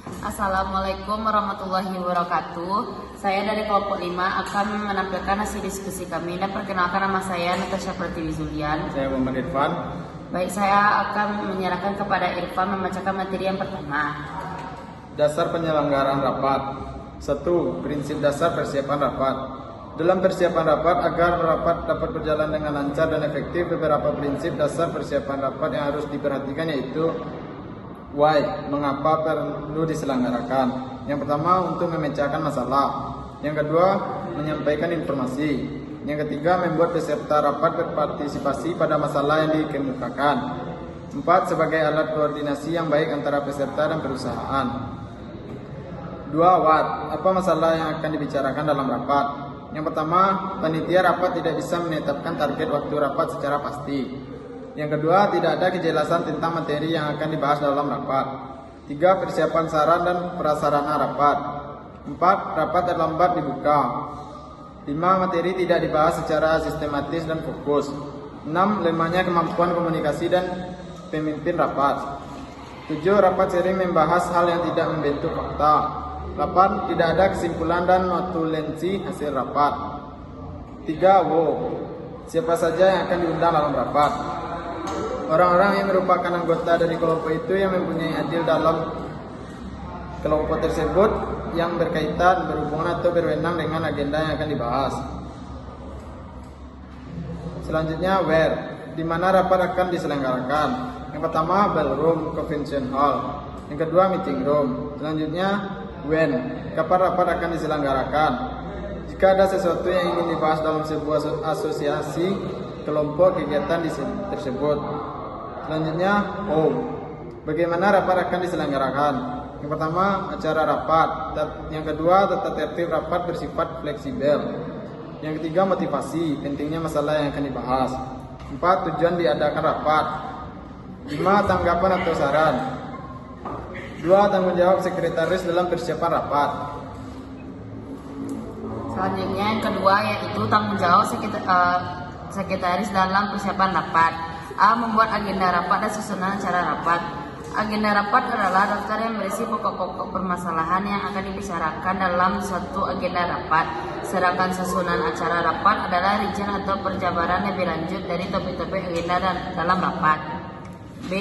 Assalamualaikum warahmatullahi wabarakatuh. Saya dari kelompok 5 akan menampilkan hasil diskusi kami dan perkenalkan nama saya Natasha Pratiwi Zulian. Saya Muhammad Irfan. Baik, saya akan menyerahkan kepada Irfan membacakan materi yang pertama. Dasar penyelenggaraan rapat. 1. Prinsip dasar persiapan rapat. Dalam persiapan rapat, agar rapat dapat berjalan dengan lancar dan efektif, beberapa prinsip dasar persiapan rapat yang harus diperhatikan yaitu why, mengapa perlu diselenggarakan. Yang pertama, untuk memecahkan masalah. Yang kedua, menyampaikan informasi. Yang ketiga, membuat peserta rapat berpartisipasi pada masalah yang dikemukakan. 4. Sebagai alat koordinasi yang baik antara peserta dan perusahaan. 2. What, apa masalah yang akan dibicarakan dalam rapat. Yang pertama, panitia rapat tidak bisa menetapkan target waktu rapat secara pasti. Yang kedua, tidak ada kejelasan tentang materi yang akan dibahas dalam rapat. 3. Persiapan saran dan prasarana rapat. 4. Rapat terlambat dibuka. 5. Materi tidak dibahas secara sistematis dan fokus. 6. Lemahnya kemampuan komunikasi dan pemimpin rapat. 7. Rapat sering membahas hal yang tidak membentuk fakta. 8. Tidak ada kesimpulan dan notulensi hasil rapat. 3. Siapa saja yang akan diundang dalam rapat. Orang-orang yang merupakan anggota dari kelompok itu yang mempunyai andil dalam kelompok tersebut yang berkaitan, berhubungan atau berwenang dengan agenda yang akan dibahas. Selanjutnya, where, di mana rapat akan diselenggarakan. Yang pertama, ballroom, convention hall. Yang kedua, meeting room. Selanjutnya, when, kapan rapat akan diselenggarakan. Jika ada sesuatu yang ingin dibahas dalam sebuah asosiasi kelompok kegiatan tersebut. Selanjutnya, bagaimana rapat akan diselenggarakan. Yang pertama, acara rapat. Yang kedua, tata tertib rapat bersifat fleksibel. Yang ketiga, motivasi, pentingnya masalah yang akan dibahas. 4. Tujuan diadakan rapat. 5. Tanggapan atau saran. 2. Tanggung jawab sekretaris dalam persiapan rapat. Selanjutnya yang kedua yaitu tanggung jawab sekretaris dalam persiapan rapat. A. Membuat agenda rapat dan susunan acara rapat. Agenda rapat adalah daftar yang berisi pokok-pokok permasalahan yang akan dibicarakan dalam suatu agenda rapat. Sedangkan susunan acara rapat adalah rincian atau perjabaran lebih lanjut dari topik-topik agenda dalam rapat. B.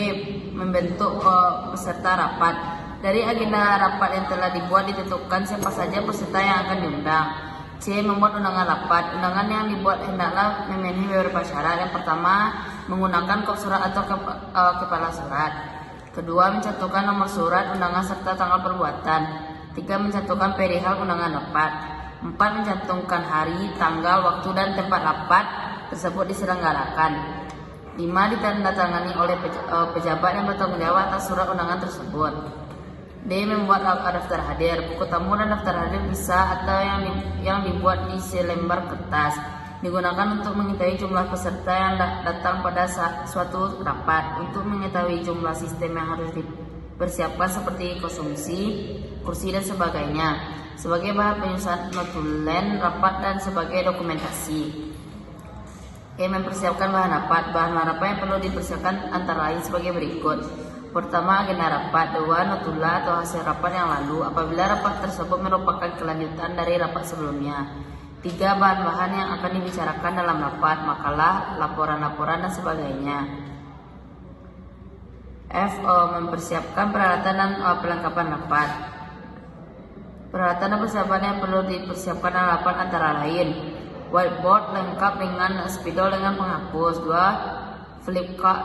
Membentuk peserta rapat. Dari agenda rapat yang telah dibuat ditentukan siapa saja peserta yang akan diundang. C. Membuat undangan rapat. Undangan yang dibuat hendaklah memenuhi beberapa syarat. Yang pertama, menggunakan kop surat atau kepala surat. Kedua, mencantumkan nomor surat undangan serta tanggal perbuatan. 3. Mencantumkan perihal undangan rapat. 4. Mencantumkan hari, tanggal, waktu, dan tempat rapat tersebut diselenggarakan. 5. Ditandatangani oleh pejabat yang bertanggung jawab atas surat undangan tersebut. D. Membuat daftar hadir. Buku tamu dan daftar hadir bisa atau yang dibuat di selembar kertas. Digunakan untuk mengetahui jumlah peserta yang datang pada suatu rapat. Untuk mengetahui jumlah sistem yang harus dipersiapkan seperti konsumsi, kursi, dan sebagainya. Sebagai bahan penyusunan notulen rapat dan sebagai dokumentasi. Mempersiapkan bahan rapat. Bahan rapat yang perlu dipersiapkan antara lain sebagai berikut. Pertama, agenda rapat. 2. Notula atau hasil rapat yang lalu apabila rapat tersebut merupakan kelanjutan dari rapat sebelumnya. 3. Bahan-bahan yang akan dibicarakan dalam rapat, makalah, laporan-laporan, dan sebagainya. F. Mempersiapkan peralatan dan perlengkapan rapat. Peralatan dan persiapan yang perlu dipersiapkan dalam rapat antara lain: whiteboard lengkap dengan spidol dengan penghapus. 2. Flipchart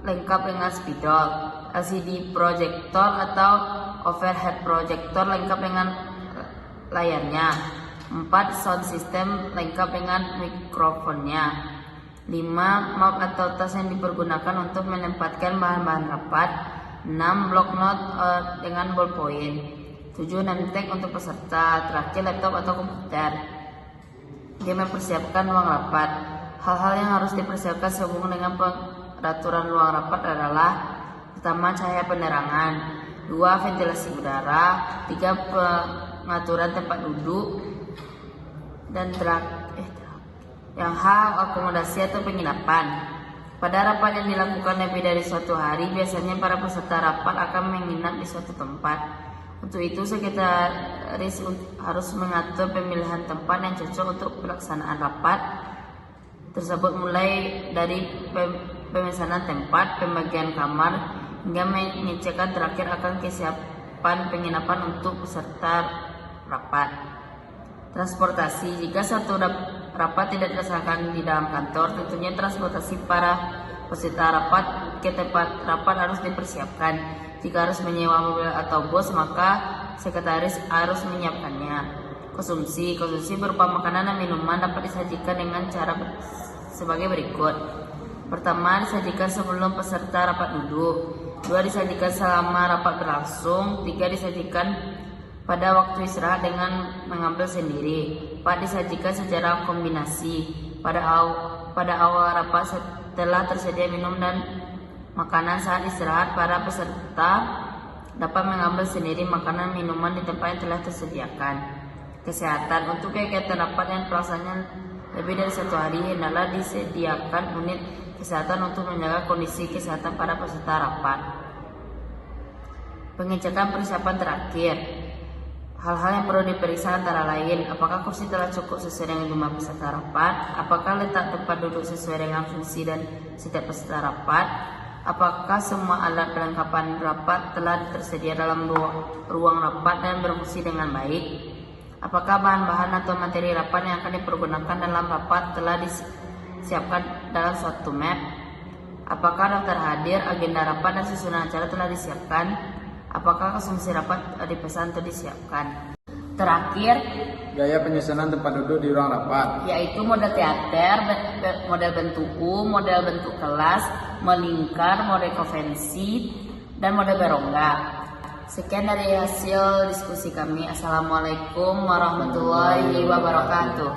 lengkap dengan spidol. LCD projector atau overhead projector lengkap dengan layarnya. 4. Sound system lengkap dengan mikrofonnya. 5. Map atau tas yang dipergunakan untuk menempatkan bahan-bahan rapat. 6. Block note dengan ballpoint. 7. Name tag untuk peserta. Terakhir, laptop atau komputer. Dia mempersiapkan ruang rapat. Hal-hal yang harus dipersiapkan sehubungan dengan peraturan ruang rapat adalah: pertama, cahaya penerangan. 2. Ventilasi udara. 3. Pengaturan tempat duduk. Dan yang H. Akomodasi atau penginapan. Pada rapat yang dilakukan lebih dari suatu hari, biasanya para peserta rapat akan menginap di suatu tempat. Untuk itu, sekretaris harus mengatur pemilihan tempat yang cocok untuk pelaksanaan rapat tersebut, mulai dari pemesanan tempat, pembagian kamar, hingga mengecekkan terakhir akan kesiapan penginapan untuk peserta rapat. Transportasi, jika satu rapat tidak dilaksanakan di dalam kantor, tentunya transportasi para peserta rapat ke tempat rapat harus dipersiapkan. Jika harus menyewa mobil atau bus, maka sekretaris harus menyiapkannya. Konsumsi berupa makanan dan minuman dapat disajikan dengan cara sebagai berikut. Pertama, disajikan sebelum peserta rapat duduk. 2, disajikan selama rapat berlangsung. 3, disajikan pada waktu istirahat dengan mengambil sendiri. 4, disajikan secara kombinasi. Pada awal rapat, setelah tersedia minum dan makanan saat istirahat, para peserta dapat mengambil sendiri makanan minuman di tempat yang telah tersediakan. Kesehatan, untuk kegiatan rapat yang pelaksanaan lebih dari 1 hari, hendaklah disediakan unit kesehatan untuk menjaga kondisi kesehatan para peserta rapat. Pengecekan persiapan terakhir. Hal-hal yang perlu diperiksa antara lain: apakah kursi telah cukup sesuai dengan jumlah peserta rapat, apakah letak tempat duduk sesuai dengan fungsi dan setiap peserta rapat, apakah semua alat perlengkapan rapat telah tersedia dalam ruang rapat dan berfungsi dengan baik, apakah bahan-bahan atau materi rapat yang akan dipergunakan dalam rapat telah disiapkan dalam suatu map, apakah daftar hadir, agenda rapat dan susunan acara telah disiapkan, apakah konsumsi rapat dipesan atau disiapkan. Terakhir, Gaya penyusunan tempat duduk di ruang rapat. yaitu model teater, model bentuk U, model bentuk kelas, melingkar, model konvensi, dan model berongga. Sekian dari hasil diskusi kami. Assalamualaikum warahmatullahi wabarakatuh.